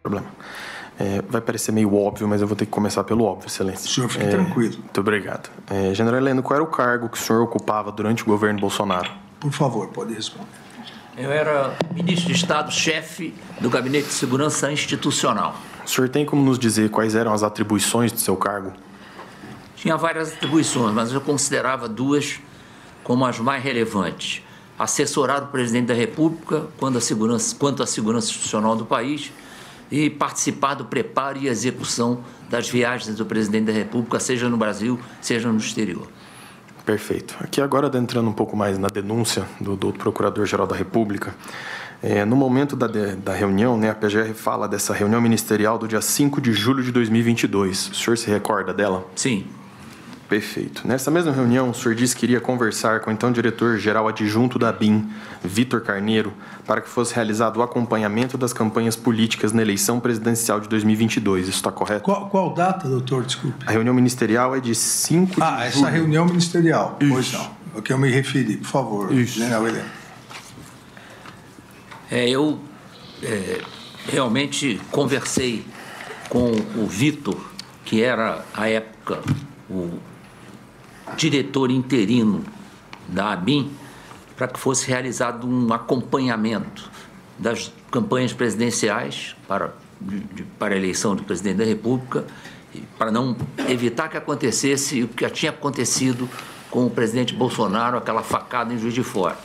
problema. Vai parecer meio óbvio, mas eu vou ter que começar pelo óbvio, Excelência. O senhor fique tranquilo. Muito obrigado. General Heleno, qual era o cargo que o senhor ocupava durante o governo Bolsonaro? Por favor, pode responder. Eu era ministro de Estado, chefe do Gabinete de Segurança Institucional. O senhor tem como nos dizer quais eram as atribuições do seu cargo? Tinha várias atribuições, mas eu considerava duas como as mais relevantes. Assessorar o presidente da República quanto à segurança institucional do país e participar do preparo e execução das viagens do presidente da República, seja no Brasil, seja no exterior. Perfeito. Aqui agora, entrando um pouco mais na denúncia do Procurador-Geral da República, no momento da reunião, né, a PGR fala dessa reunião ministerial do dia 5 de julho de 2022. O senhor se recorda dela? Sim. Perfeito. Nessa mesma reunião, o senhor disse que iria conversar com o então diretor-geral adjunto da ABIN, Vitor Carneiro, para que fosse realizado o acompanhamento das campanhas políticas na eleição presidencial de 2022. Isso está correto? Qual data, doutor? Desculpe. A reunião ministerial é de 5 de julho. Essa reunião ministerial. Isso. Pois não. O que eu me referi, por favor, general Heleno. Eu realmente conversei com o Vitor, que era, à época, o diretor interino da ABIN, para que fosse realizado um acompanhamento das campanhas presidenciais para a eleição do presidente da República, para não evitar que acontecesse o que já tinha acontecido com o presidente Bolsonaro, aquela facada em Juiz de Fora.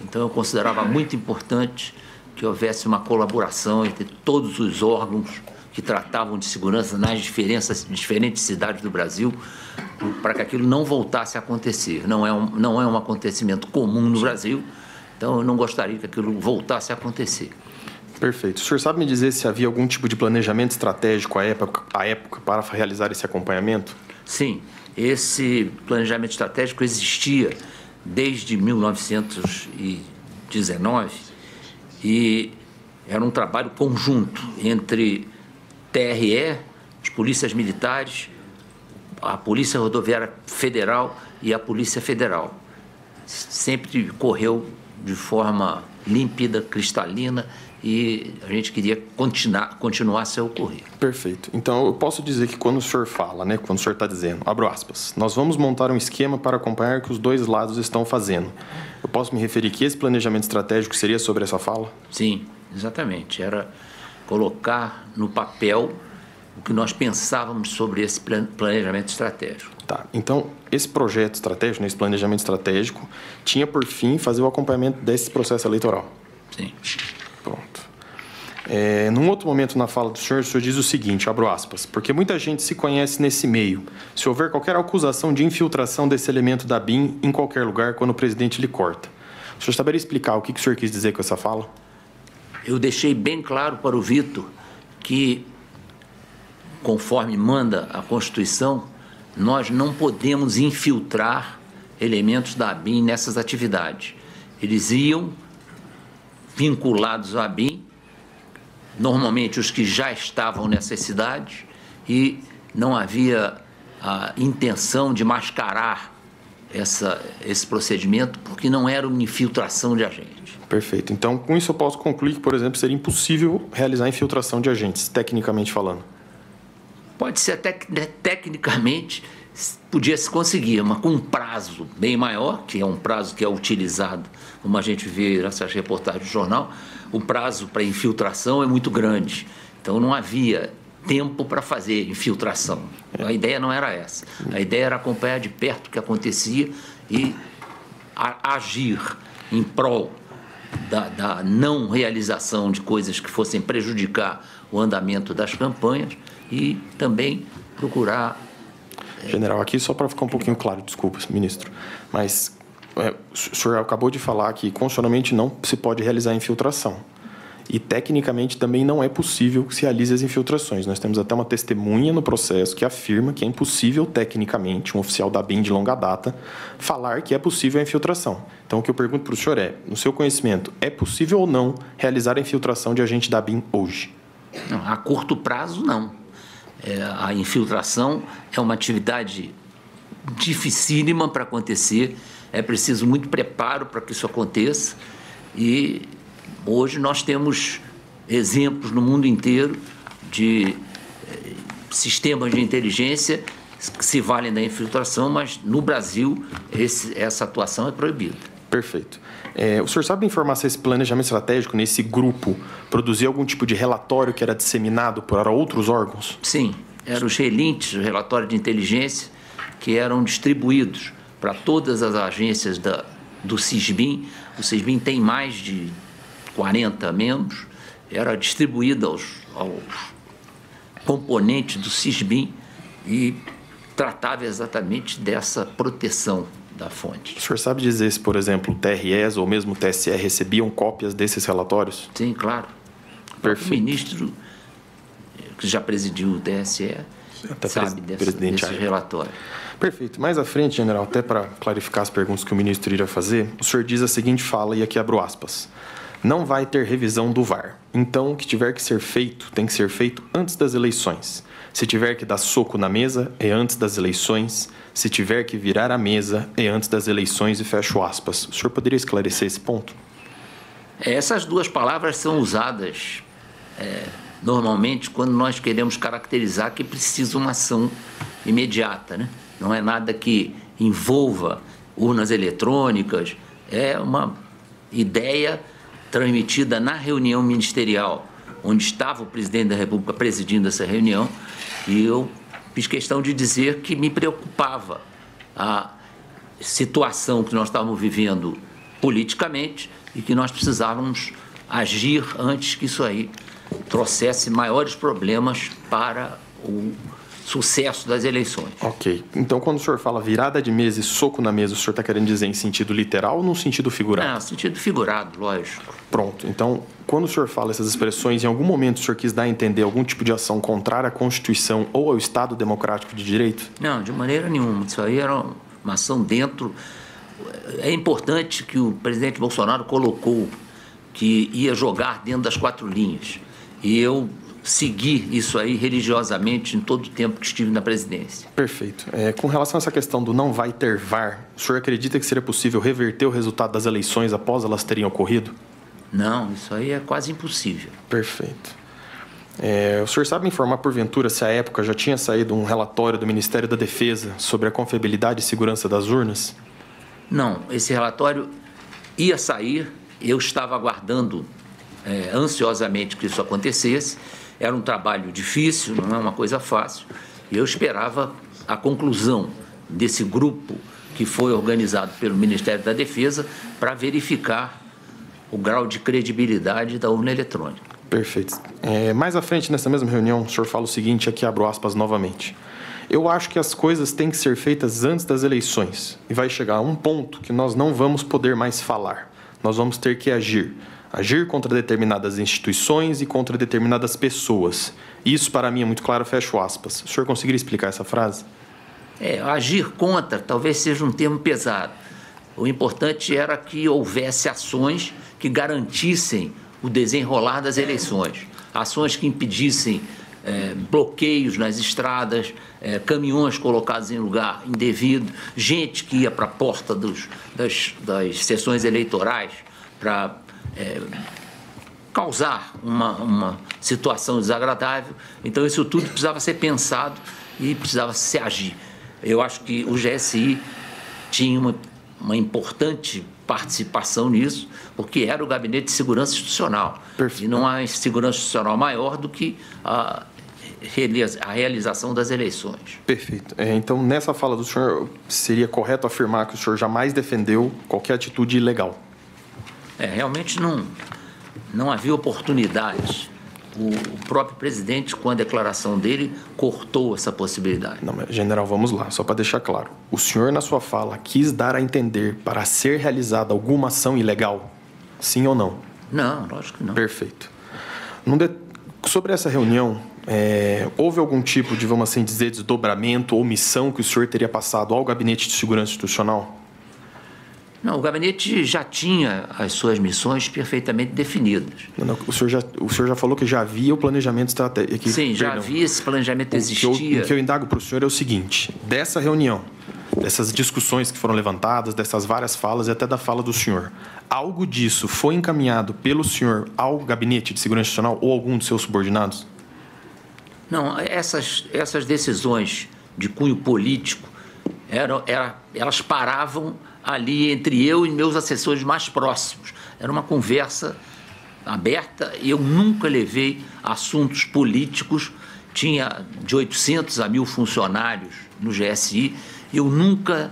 Então, eu considerava muito importante que houvesse uma colaboração entre todos os órgãos que tratavam de segurança nas diferentes cidades do Brasil, para que aquilo não voltasse a acontecer. Não é um acontecimento comum no Brasil, então eu não gostaria que aquilo voltasse a acontecer. Perfeito. O senhor sabe me dizer se havia algum tipo de planejamento estratégico à época para realizar esse acompanhamento? Sim, esse planejamento estratégico existia desde 1919 e era um trabalho conjunto entre TRE, as polícias militares, a Polícia Rodoviária Federal e a Polícia Federal. Sempre correu de forma límpida, cristalina, e a gente queria continuar a se ocorrer. Perfeito. Então, eu posso dizer que quando o senhor fala, né, quando o senhor está dizendo, abro aspas, nós vamos montar um esquema para acompanhar o que os dois lados estão fazendo. Eu posso me referir que esse planejamento estratégico seria sobre essa fala? Sim, exatamente. Era colocar no papel o que nós pensávamos sobre esse planejamento estratégico. Tá. Então, esse projeto estratégico, esse planejamento estratégico, tinha por fim fazer o acompanhamento desse processo eleitoral? Sim. Pronto. Num outro momento na fala do senhor diz o seguinte, abro aspas, porque muita gente se conhece nesse meio. Se houver qualquer acusação de infiltração desse elemento da BIM em qualquer lugar, quando o presidente lhe corta. O senhor saberia explicar o que o senhor quis dizer com essa fala? Eu deixei bem claro para o Vitor que, conforme manda a Constituição, nós não podemos infiltrar elementos da ABIN nessas atividades. Eles iam vinculados à ABIN, normalmente os que já estavam nessas cidades, e não havia a intenção de mascarar esse procedimento, porque não era uma infiltração de agentes. Perfeito. Então, com isso eu posso concluir que, por exemplo, seria impossível realizar a infiltração de agentes, tecnicamente falando. Pode ser até que, tecnicamente, podia se conseguir, mas com um prazo bem maior, que é um prazo que é utilizado, como a gente vê nessas reportagens do jornal, o prazo para infiltração é muito grande. Então, não havia tempo para fazer infiltração. A ideia não era essa. A ideia era acompanhar de perto o que acontecia e agir em prol da não realização de coisas que fossem prejudicar o andamento das campanhas e também procurar... General, aqui só para ficar um pouquinho claro, desculpa, ministro, mas o senhor acabou de falar que constitucionalmente não se pode realizar infiltração. E, tecnicamente, também não é possível que se realize as infiltrações. Nós temos até uma testemunha no processo que afirma que é impossível, tecnicamente, um oficial da BIM de longa data, falar que é possível a infiltração. Então, o que eu pergunto para o senhor é, no seu conhecimento, é possível ou não realizar a infiltração de agente da BIM hoje? Não, a curto prazo, não. A infiltração é uma atividade dificílima para acontecer, é preciso muito preparo para que isso aconteça e... Hoje nós temos exemplos no mundo inteiro de sistemas de inteligência que se valem da infiltração, mas no Brasil essa atuação é proibida. Perfeito. O senhor sabe informar se esse planejamento estratégico, nesse grupo, produzia algum tipo de relatório que era disseminado para outros órgãos? Sim, eram os relintes, o relatório de inteligência, que eram distribuídos para todas as agências do SISBIM. O SISBIM tem mais de 40 membros, era distribuído aos componentes do SISBIM e tratava exatamente dessa proteção da fonte. O senhor sabe dizer se, por exemplo, o TREs ou mesmo o TSE recebiam cópias desses relatórios? Sim, claro. Perfeito. O ministro, que já presidiu o TSE, sabe desse relatório. Perfeito. Mais à frente, general, até para clarificar as perguntas que o ministro iria fazer, o senhor diz a seguinte fala, e aqui abro aspas: não vai ter revisão do VAR. Então, o que tiver que ser feito, tem que ser feito antes das eleições. Se tiver que dar soco na mesa, é antes das eleições. Se tiver que virar a mesa, é antes das eleições, e fecho aspas. O senhor poderia esclarecer esse ponto? Essas duas palavras são usadas normalmente quando nós queremos caracterizar que precisa uma ação imediata, né? Não é nada que envolva urnas eletrônicas, é uma ideia transmitida na reunião ministerial, onde estava o presidente da República presidindo essa reunião, e eu fiz questão de dizer que me preocupava a situação que nós estávamos vivendo politicamente e que nós precisávamos agir antes que isso aí trouxesse maiores problemas para o sucesso das eleições. Ok. Então, quando o senhor fala virada de mesa e soco na mesa, o senhor está querendo dizer em sentido literal ou no sentido figurado? Não, sentido figurado, lógico. Pronto. Então, quando o senhor fala essas expressões, em algum momento o senhor quis dar a entender algum tipo de ação contrária à Constituição ou ao Estado Democrático de Direito? Não, de maneira nenhuma. Isso aí era uma ação dentro... É importante que o presidente Bolsonaro colocou que ia jogar dentro das 4 linhas. E eu segui isso aí religiosamente em todo o tempo que estive na presidência. Perfeito. Com relação a essa questão do não vai ter VAR, o senhor acredita que seria possível reverter o resultado das eleições após elas terem ocorrido? Não, isso aí é quase impossível. Perfeito. O senhor sabe informar, porventura, se à época já tinha saído um relatório do Ministério da Defesa sobre a confiabilidade e segurança das urnas? Não, esse relatório ia sair, eu estava aguardando ansiosamente que isso acontecesse. Era um trabalho difícil, não é uma coisa fácil, e eu esperava a conclusão desse grupo que foi organizado pelo Ministério da Defesa para verificar o grau de credibilidade da urna eletrônica. Perfeito. Mais à frente, nessa mesma reunião, o senhor fala o seguinte, aqui abro aspas novamente: eu acho que as coisas têm que ser feitas antes das eleições, e vai chegar a um ponto que nós não vamos poder mais falar. Nós vamos ter que agir. Agir contra determinadas instituições e contra determinadas pessoas. Isso, para mim, é muito claro, fecho aspas. O senhor conseguiria explicar essa frase? Agir contra talvez seja um termo pesado. O importante era que houvesse ações que garantissem o desenrolar das eleições. Ações que impedissem bloqueios nas estradas, caminhões colocados em lugar indevido, gente que ia para a porta das sessões eleitorais para causar uma situação desagradável. Então, isso tudo precisava ser pensado e precisava se agir. Eu acho que o GSI tinha uma importante participação nisso, porque era o Gabinete de Segurança Institucional. Perfeito. E não há segurança institucional maior do que a realização das eleições. Perfeito. Então, nessa fala do senhor, seria correto afirmar que o senhor jamais defendeu qualquer atitude ilegal? Realmente não havia oportunidade. O próprio presidente, com a declaração dele, cortou essa possibilidade. Não, mas, general, vamos lá, só para deixar claro. O senhor, na sua fala, quis dar a entender para ser realizada alguma ação ilegal? Sim ou não? Não, lógico que não. Perfeito. Sobre essa reunião, houve algum tipo de, vamos assim dizer, desdobramento ou missão que o senhor teria passado ao Gabinete de Segurança Institucional? Não, o gabinete já tinha as suas missões perfeitamente definidas. Não, o senhor já falou que já havia o planejamento estratégico. Sim, já havia esse planejamento, existia. O que eu indago para o senhor é o seguinte: dessa reunião, dessas discussões que foram levantadas, dessas várias falas e até da fala do senhor, algo disso foi encaminhado pelo senhor ao Gabinete de Segurança Institucional ou algum dos seus subordinados? Não, essas decisões de cunho político, elas paravam ali entre eu e meus assessores mais próximos. Era uma conversa aberta e eu nunca levei assuntos políticos. Tinha de 800 a 1.000 funcionários no GSI, eu nunca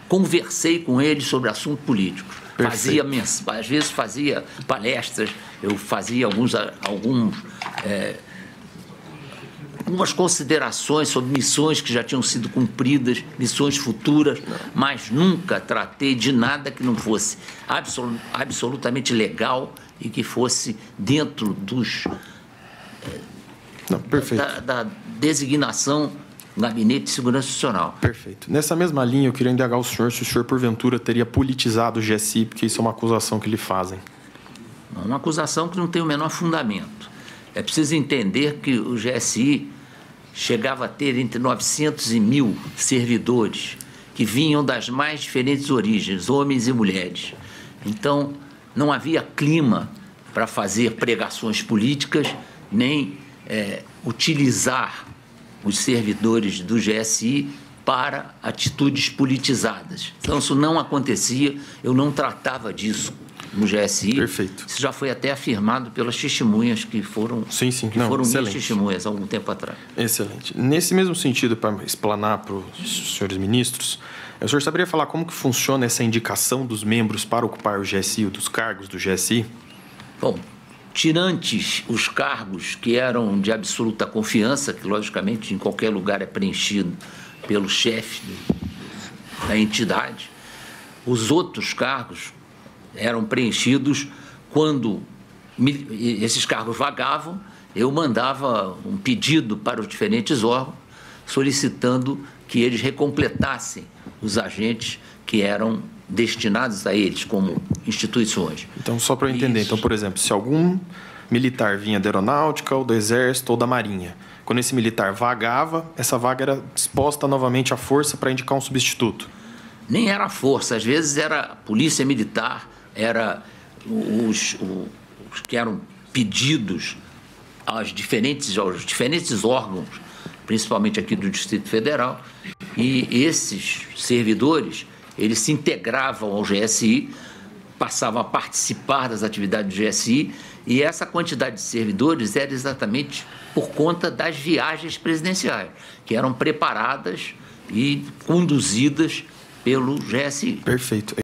conversei com eles sobre assuntos políticos. Às vezes fazia palestras, eu fazia algumas considerações sobre missões que já tinham sido cumpridas, missões futuras, mas nunca tratei de nada que não fosse absolutamente legal e que fosse dentro da designação do Gabinete de Segurança Institucional. Perfeito. Nessa mesma linha, eu queria indagar o senhor se o senhor, porventura, teria politizado o GSI, porque isso é uma acusação que lhe fazem. Uma acusação que não tem o menor fundamento. É preciso entender que o GSI chegava a ter entre 900 e 1.000 servidores que vinham das mais diferentes origens, homens e mulheres. Então, não havia clima para fazer pregações políticas, nem utilizar os servidores do GSI para atitudes politizadas. Então, isso não acontecia, eu não tratava disso no GSI. Perfeito. Isso já foi até afirmado pelas testemunhas que foram, foram minhas testemunhas há algum tempo atrás. Excelente. Nesse mesmo sentido, para explanar para os senhores ministros, o senhor saberia falar como que funciona essa indicação dos membros para ocupar o GSI, ou dos cargos do GSI? Bom, tirantes os cargos que eram de absoluta confiança, que logicamente em qualquer lugar é preenchido pelo chefe da entidade, os outros cargos eram preenchidos quando esses cargos vagavam, eu mandava um pedido para os diferentes órgãos solicitando que eles recompletassem os agentes que eram destinados a eles como instituições. Então, só para eu entender, então, por exemplo, se algum militar vinha da Aeronáutica ou do Exército ou da Marinha, quando esse militar vagava, essa vaga era disposta novamente à força para indicar um substituto? Nem era força, às vezes era polícia militar, era os que eram pedidos aos diferentes órgãos, principalmente aqui do Distrito Federal, e esses servidores, eles se integravam ao GSI, passavam a participar das atividades do GSI, e essa quantidade de servidores era exatamente por conta das viagens presidenciais, que eram preparadas e conduzidas pelo GSI. Perfeito.